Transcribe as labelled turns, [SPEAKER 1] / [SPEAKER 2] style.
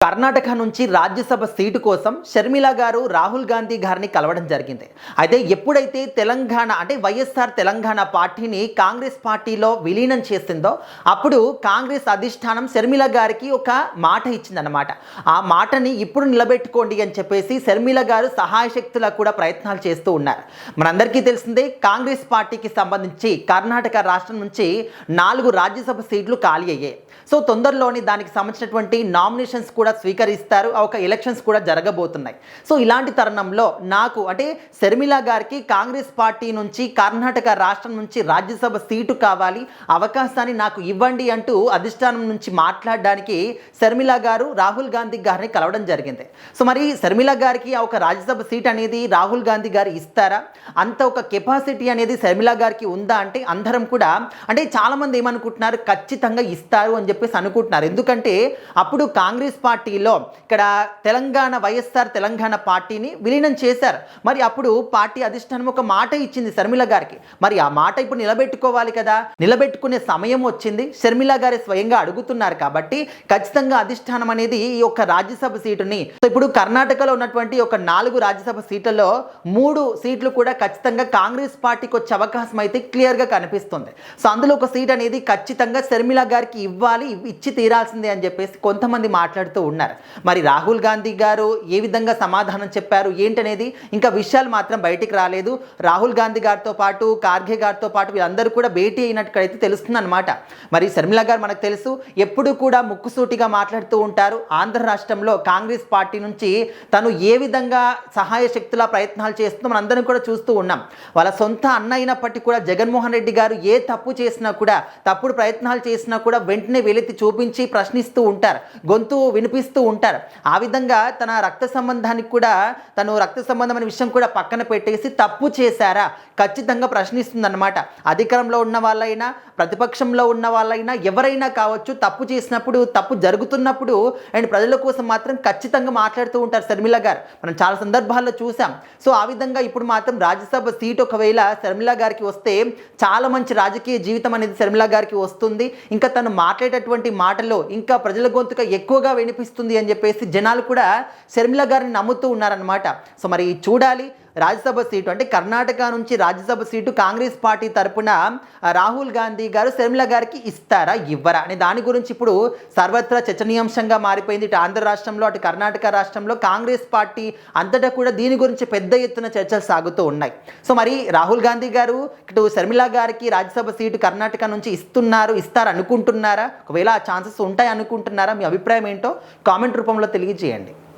[SPEAKER 1] కర్ణాటక నుంచి రాజ్యసభ సీటు కోసం షర్మిల గారు రాహుల్ గాంధీ గారిని కలవడం జరిగింది. అయితే ఎప్పుడైతే తెలంగాణ అంటే వైఎస్ఆర్ తెలంగాణ పార్టీని కాంగ్రెస్ పార్టీలో విలీనం చేసిందో అప్పుడు కాంగ్రెస్ అధిష్టానం షర్మిల గారికి ఒక మాట ఇచ్చిందన్నమాట. ఆ మాటని ఇప్పుడు నిలబెట్టుకోండి అని చెప్పేసి షర్మిల గారు సహాయశక్తులా కూడా ప్రయత్నాలు చేస్తూ ఉన్నారు. మనందరికీ తెలిసిందే, కాంగ్రెస్ పార్టీకి సంబంధించి కర్ణాటక రాష్ట్రం నుంచి 4 రాజ్యసభ సీట్లు ఖాళీ అయ్యాయి. సో తొందరలోని దానికి సంబంధించినటువంటి నామినేషన్స్ కూడా స్వీకరిస్తారు. ఒక ఎలక్షన్స్ కూడా జరగబోతున్నాయి. సో ఇలాంటి తరుణంలో నాకు అంటే షర్మిల గారికి కాంగ్రెస్ పార్టీ నుంచి కర్ణాటక రాష్ట్రం నుంచి రాజ్యసభ సీటు కావాలి, అవకాశాన్ని నాకు ఇవ్వండి అంటూ అధిష్టానం నుంచి మాట్లాడడానికి షర్మిల గారు రాహుల్ గాంధీ గారిని కలవడం జరిగింది. సో మరి షర్మిల గారికి ఒక రాజ్యసభ సీట్ అనేది రాహుల్ గాంధీ గారు ఇస్తారా? అంత ఒక కెపాసిటీ అనేది షర్మిల గారికి ఉందా అంటే అందరం కూడా అంటే చాలామంది ఏమనుకుంటున్నారు, ఖచ్చితంగా ఇస్తారు అని చెప్పేసి అనుకుంటున్నారు. ఎందుకంటే అప్పుడు కాంగ్రెస్ పార్టీలో ఇక్కడ వైఎస్ఆర్ తెలంగాణ పార్టీని విలీనం చేశారు. మరి అప్పుడు పార్టీ అధిష్టానం ఒక మాట ఇచ్చింది షర్మిల గారికి. మరి ఆ మాట ఇప్పుడు నిలబెట్టుకోవాలి కదా, నిలబెట్టుకునే సమయం వచ్చింది. షర్మిల గారి స్వయంగా అడుగుతున్నారు కాబట్టి ఖచ్చితంగా అధిష్టానం అనేది ఈ యొక్క రాజ్యసభ సీటుని ఇప్పుడు కర్ణాటకలో ఉన్నటువంటి ఒక 4 రాజ్యసభ సీట్లలో 3 సీట్లు కూడా ఖచ్చితంగా కాంగ్రెస్ పార్టీకి వచ్చే అవకాశం అయితే క్లియర్గా కనిపిస్తుంది. సో అందులో ఒక సీట్ అనేది ఖచ్చితంగా షర్మిల గారికి ఇవ్వాలి, ఇచ్చి తీరాల్సిందే అని చెప్పేసి కొంతమంది మాట్లాడుతూ ఉన్నారు. మరి రాహుల్ గాంధీ గారు ఏ విధంగా సమాధానం చెప్పారు ఏంటనేది ఇంకా విషయాలు మాత్రం బయటికి రాలేదు. రాహుల్ గాంధీ గారితో పాటు ఖార్గే గారితో పాటు వీళ్ళందరూ కూడా భేటీ అయినట్టుకైతే తెలుస్తుంది అనమాట. మరి షర్మిల గారు మనకు తెలుసు ఎప్పుడు కూడా ముక్కుసూటిగా మాట్లాడుతూ ఉంటారు. ఆంధ్ర రాష్ట్రంలో కాంగ్రెస్ పార్టీ నుంచి తను ఏ విధంగా సహాయ శక్తుల ప్రయత్నాలు చేస్తుందో మనం అందరం కూడా చూస్తూ ఉన్నాం. వాళ్ళ సొంత అన్న అయినప్పటికీ కూడా జగన్మోహన్ రెడ్డి గారు ఏ తప్పు చేసినా కూడా, తప్పుడు ప్రయత్నాలు చేసినా కూడా వెంటనే వెలితి చూపించి ప్రశ్నిస్తూ ఉంటారు, గొంతు వినిపిస్తూ ఉంటారు. ఆ విధంగా తన రక్త సంబంధానికి కూడా తను రక్త సంబంధం అనే విషయం కూడా పక్కన పెట్టేసి తప్పు చేశారా ఖచ్చితంగా ప్రశ్నిస్తుందన్నమాట. అధికారంలో ఉన్న వాళ్ళైనా ప్రతిపక్షంలో ఉన్న వాళ్ళైనా ఎవరైనా కావచ్చు, తప్పు చేసినప్పుడు తప్పు జరుగుతున్నప్పుడు అండ్ ప్రజల కోసం మాత్రం ఖచ్చితంగా మాట్లాడుతూ ఉంటారు షర్మిల గారు. మనం చాలా సందర్భాల్లో చూసాం. సో ఆ విధంగా ఇప్పుడు మాత్రం రాజ్యసభ సీట్ ఒకవేళ షర్మిల గారికి వస్తే చాలా మంచి రాజకీయ జీవితం అనేది షర్మిల గారికి వస్తుంది. ఇంకా తను మాట్లాడేటటువంటి మాటలో ఇంకా ప్రజల గొంతుక ఎక్కువగా వినిపిస్తుంది అని చెప్పేసి జనాలు కూడా షర్మిల గారిని నమ్ముతూ ఉన్నారనమాట. సో మరి చూడాలి, రాజ్యసభ సీటు అంటే కర్ణాటక నుంచి రాజ్యసభ సీటు కాంగ్రెస్ పార్టీ తరపున రాహుల్ గాంధీ గారు షర్మిల గారికి ఇస్తారా ఇవ్వరా అనే దాని గురించి ఇప్పుడు సర్వత్రా చర్చనీయాంశంగా మారిపోయింది. ఇటు ఆంధ్ర రాష్ట్రంలో అటు కర్ణాటక రాష్ట్రంలో కాంగ్రెస్ పార్టీ అంతటా కూడా దీని గురించి పెద్ద ఎత్తున చర్చలు సాగుతూ ఉన్నాయి. సో మరి రాహుల్ గాంధీ గారు ఇటు షర్మిల గారికి రాజ్యసభ సీటు కర్ణాటక నుంచి ఇస్తారు అనుకుంటున్నారా? ఒకవేళ ఆ ఛాన్సెస్ ఉంటాయి అనుకుంటున్నారా? మీ అభిప్రాయం ఏంటో కామెంట్ రూపంలో తెలియజేయండి.